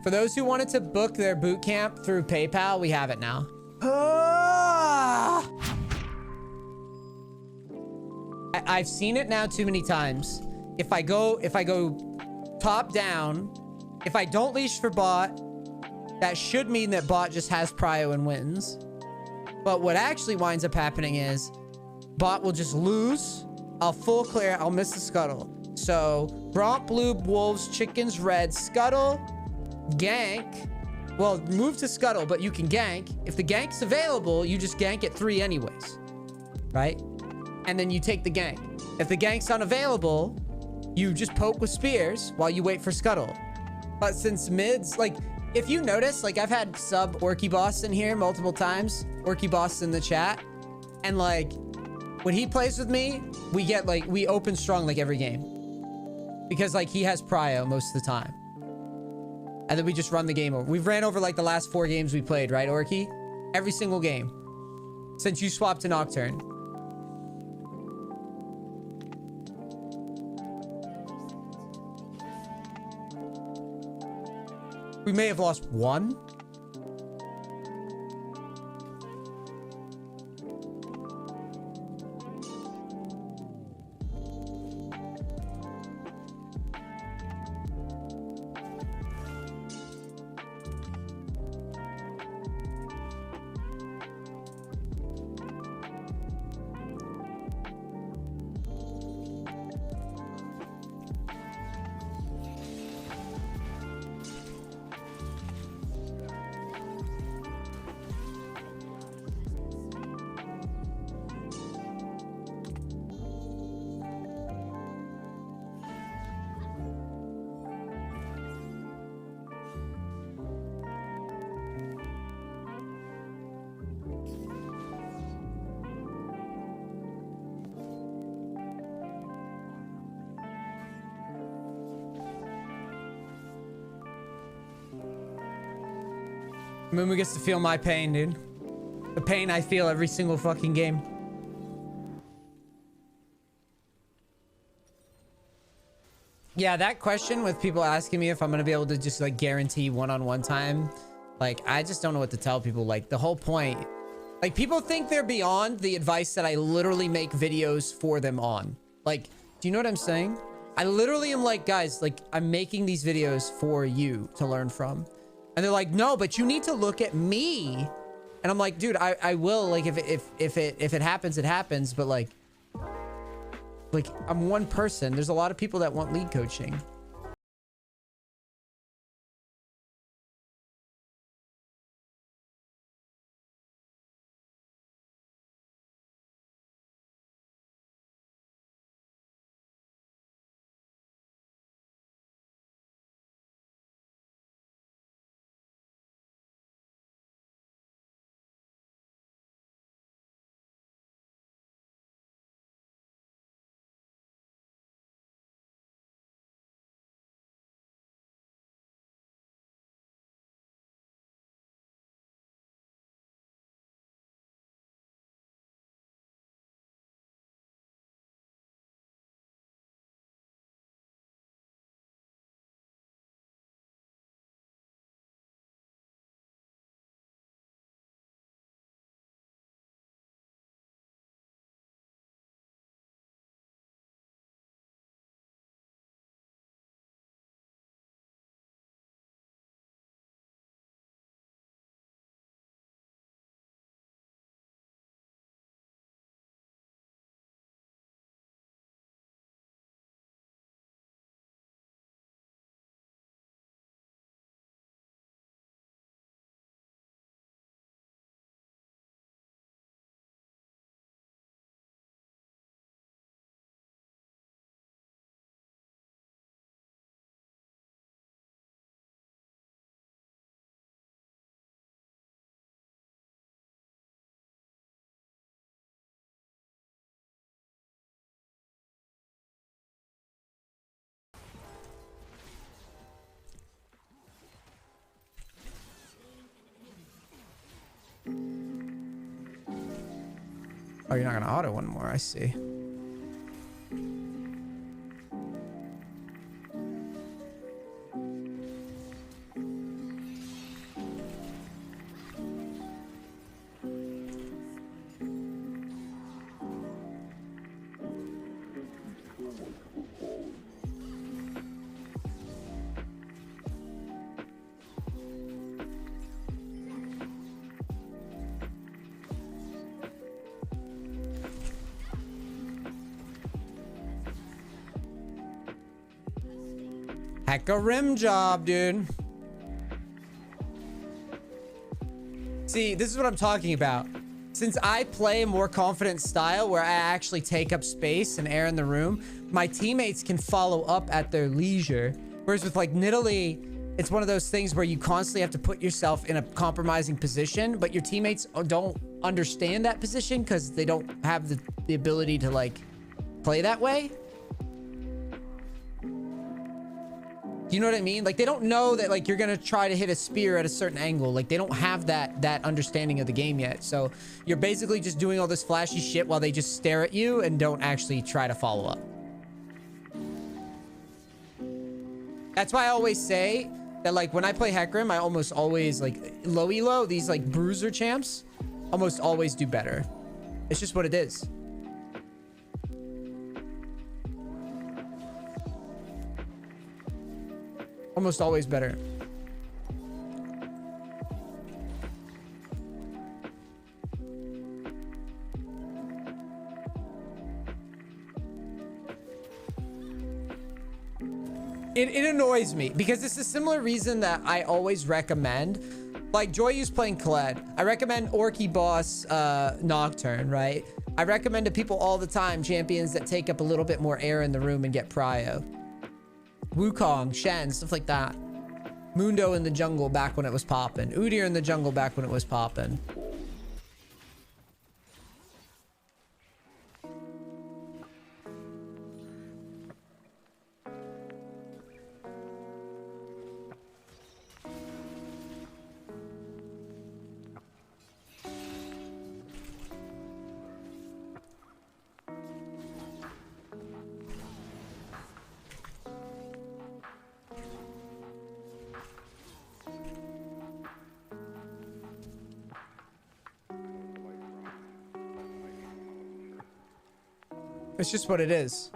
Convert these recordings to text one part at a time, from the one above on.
For those who wanted to book their boot camp through PayPal, we have it now. Ah! I've seen it now too many times. If I go top down, if I don't leash for bot, that should mean that bot just has prio and wins. But what actually winds up happening is bot will just lose. I'll full clear. I'll miss the scuttle. So Bromp, blue, wolves, chickens, red, scuttle, gank. Well, move to scuttle, but you can gank. If the gank's available, you just gank at 3 anyways, right? And then you take the gank. If the gank's unavailable, you just poke with spears while you wait for scuttle. But since mids, like, if you notice, like, I've had sub Orky Boss in here multiple times. Orky Boss in the chat. And, like, when he plays with me, we get, like, we open strong, like, every game. Because, like, he has prio most of the time. And then we just run the game over. We've ran over, like, the last 4 games we played, right, Orky? Every single game. Since you swapped to Nocturne. We may have lost 1. Mumu gets to feel my pain, dude. The pain I feel every single fucking game. Yeah, that question with people asking me if I'm gonna be able to just like guarantee one-on-one time, like, I just don't know what to tell people. Like, the whole point, like, people think they're beyond the advice that I literally make videos for them on. Like, do you know what I'm saying? I literally am like, guys, like, I'm making these videos for you to learn from. And they're like, no, but you need to look at me. And I'm like, dude, I will. Like, if it happens, it happens. But like, I'm one person. There's a lot of people that want lead coaching. Oh, you're not gonna auto one more. I see. Hecarim job, dude. See, this is what I'm talking about. Since I play a more confident style where I actually take up space and air in the room, my teammates can follow up at their leisure. Whereas with like nidalee, it's one of those things where you constantly have to put yourself in a compromising position, but your teammates don't understand that position because they don't have the ability to like play that way. You know what I mean? Like they don't know that like you're gonna try to hit a spear at a certain angle. Like they don't have that understanding of the game yet. So you're basically just doing all this flashy shit while they just stare at you and don't actually try to follow up. That's why I always say that like when I play Hecarim, I almost always like low elo, these like bruiser champs almost always do better. It's just what it is. Almost always better. It annoys me because it's a similar reason that I always recommend, like Joyu's playing Khaled. I recommend Orky Boss Nocturne, right? I recommend to people all the time champions that take up a little bit more air in the room and get prio. Wukong, Shen, stuff like that. Mundo in the jungle back when it was popping. Udyr in the jungle back when it was popping. It's just what it is.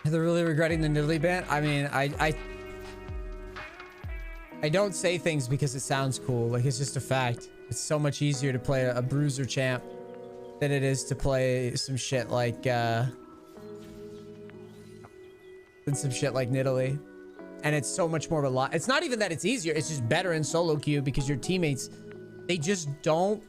They're really regretting the nidalee ban. I mean, I don't say things because it sounds cool. Like it's just a fact. It's so much easier to play a bruiser champ than it is to play some shit like nidalee. And it's so much more reliable. It's not even that it's easier. It's just better in solo queue because your teammates, they don't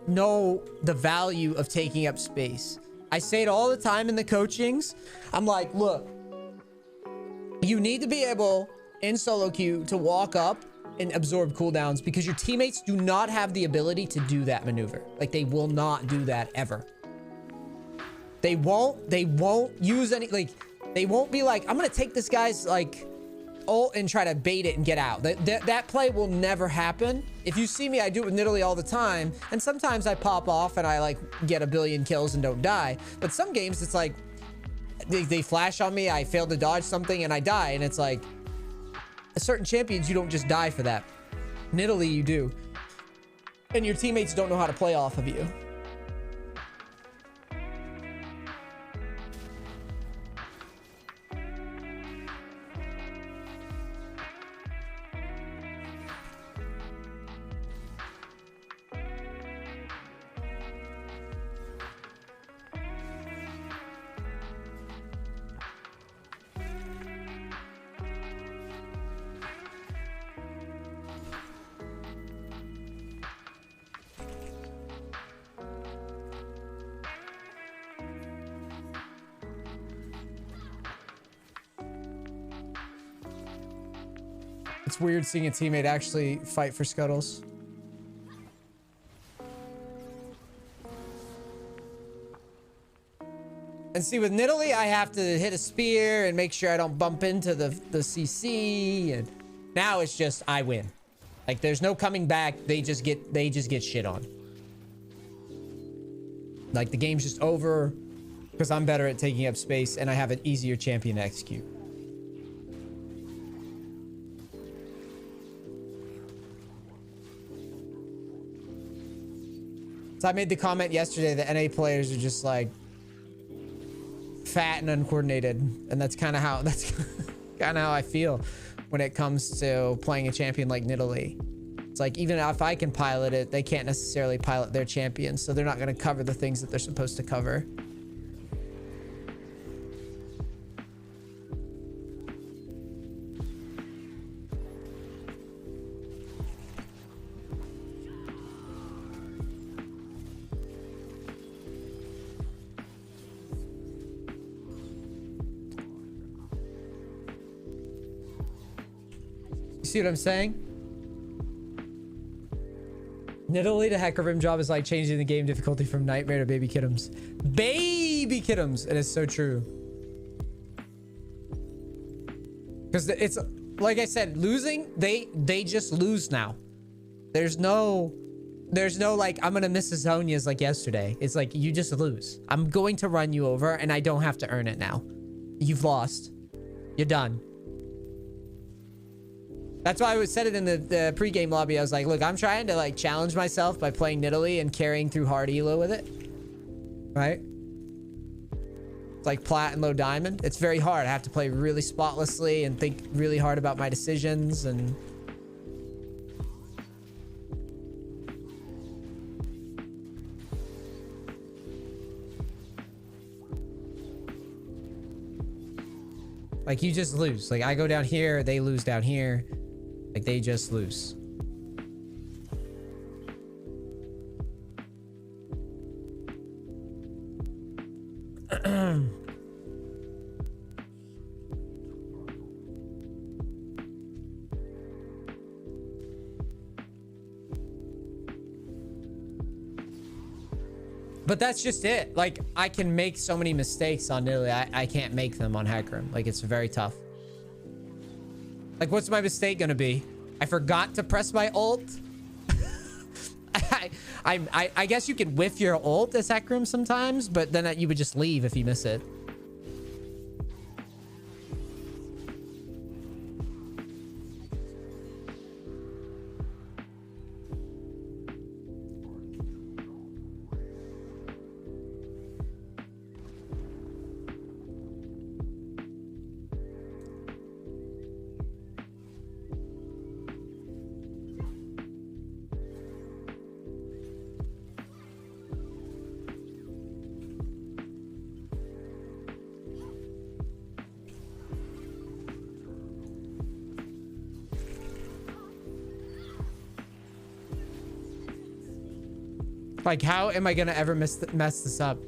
know the value of taking up space. I say it all the time in the coachings. I'm like, look, you need to be able in solo queue to walk up and absorb cooldowns because your teammates do not have the ability to do that maneuver. Like they will not do that ever. They won't use any, like, they won't be like, I'm going to take this guy's like ult and try to bait it and get out. That play will never happen. If you see me, I do it with nidalee all the time. And sometimes I pop off and I like get a billion kills and don't die. But some games it's like they flash on me. I fail to dodge something and I die. And it's like certain champions, you don't just die for that. nidalee you do. And your teammates don't know how to play off of you. It's weird seeing a teammate actually fight for scuttles. And see, with nidalee, I have to hit a spear and make sure I don't bump into the CC. And now it's just I win. Like there's no coming back. They just get shit on. Like the game's just over because I'm better at taking up space and I have an easier champion to execute. So I made the comment yesterday that NA players are just like fat and uncoordinated, and that's kind of how I feel when it comes to playing a champion like nidalee. It's like even if I can pilot it, they can't necessarily pilot their champion, so they're not going to cover the things that they're supposed to cover. See what I'm saying? nidalee to Hecarim job is like changing the game difficulty from nightmare to baby kidums. Baby kidums! It is so true. Because it's like I said, losing, they just lose now. There's no like I'm gonna miss a Zonia's like yesterday. It's like you just lose. I'm going to run you over and I don't have to earn it now. You've lost. You're done. That's why I said it in the pregame lobby. I was like, look, I'm trying to like challenge myself by playing nidalee and carrying through hard elo with it. Right? It's like plat and low diamond. It's very hard. I have to play really spotlessly and think really hard about my decisions and... Like you just lose. Like I go down here, they lose down here. Like they just lose. But that's just it. Like I can make so many mistakes on nidalee. I can't make them on Hecarim. Like it's very tough. Like what's my mistake gonna be? I forgot to press my ult. I guess you can whiff your ult as Hecarim sometimes, but then you would just leave if you miss it. Like, how am I gonna ever mess this up?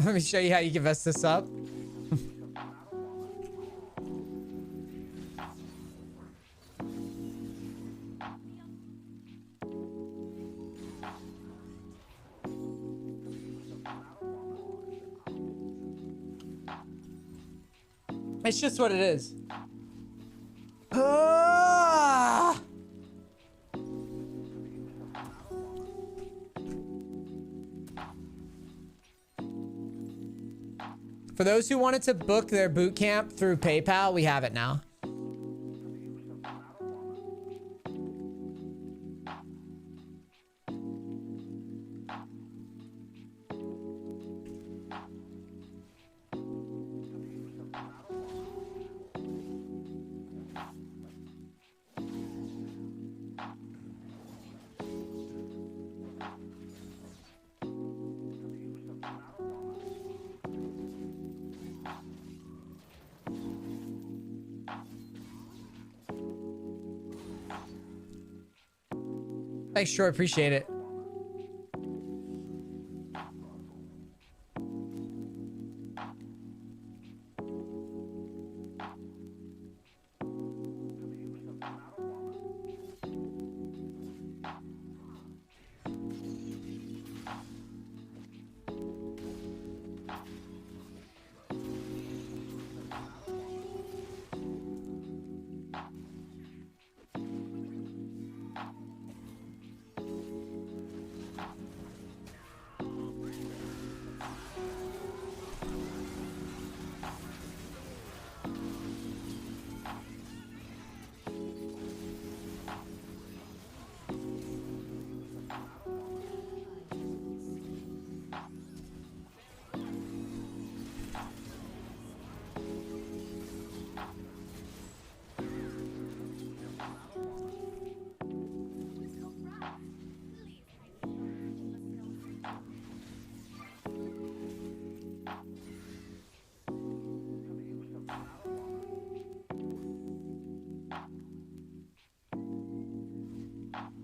Let me show you how you can mess this up. It's just what it is. Ah! For those who wanted to book their boot camp through PayPal, we have it now. Thanks, sure, appreciate it.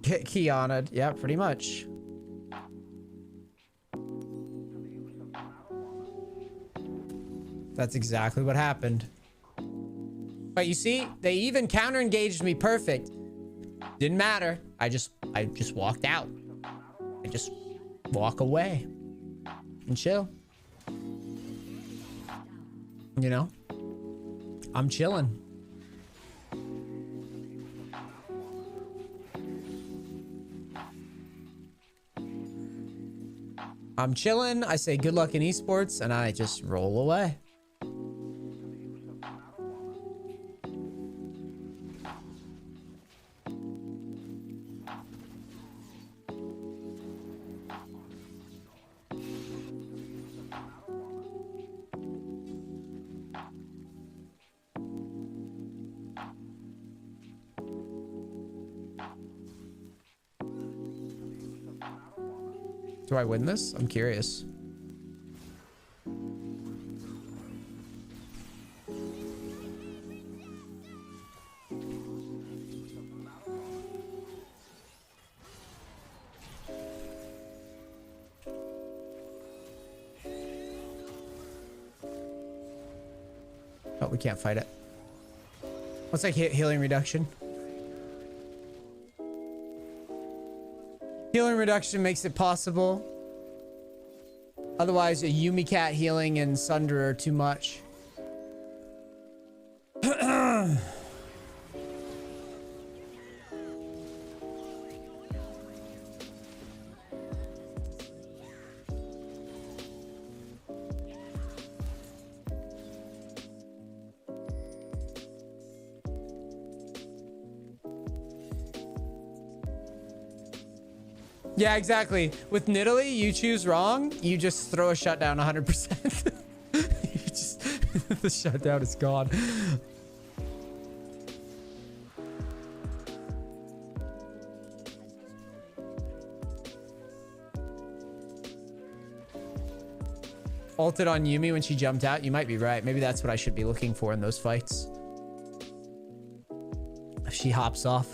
Kiana, yeah, pretty much. That's exactly what happened. But you see, they even counter engaged me perfect. Didn't matter. I just walked out. I just walk away and chill. You know, I'm chilling. I'm chilling. I say good luck in esports and I just roll away. Do I win this? I'm curious. Oh, we can't fight it. What's like healing reduction? Healing reduction makes it possible. Otherwise, a Yumi cat healing and sunderer are too much. Yeah, exactly. With nidalee, you choose wrong, you just throw a shutdown 100%. You just the shutdown is gone. Ulted on Yumi when she jumped out. You might be right. Maybe that's what I should be looking for in those fights. If she hops off.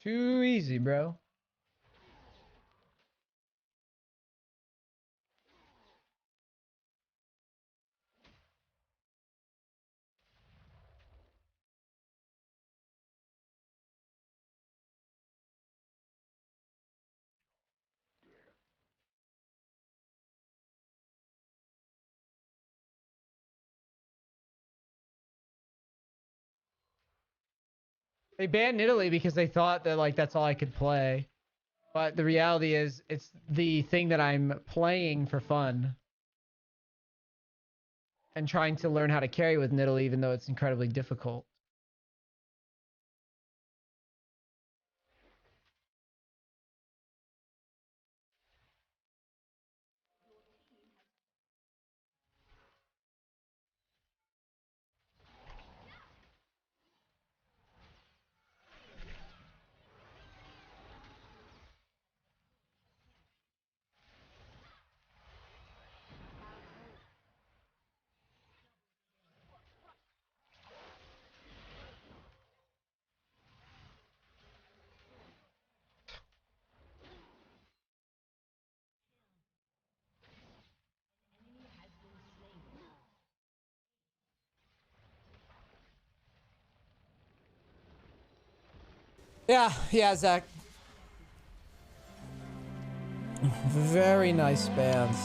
Too easy, bro. They banned Nidalee because they thought that like that's all I could play. But the reality is it's the thing that I'm playing for fun. And trying to learn how to carry with Nidalee even though it's incredibly difficult. Yeah, Zach. Very nice bands.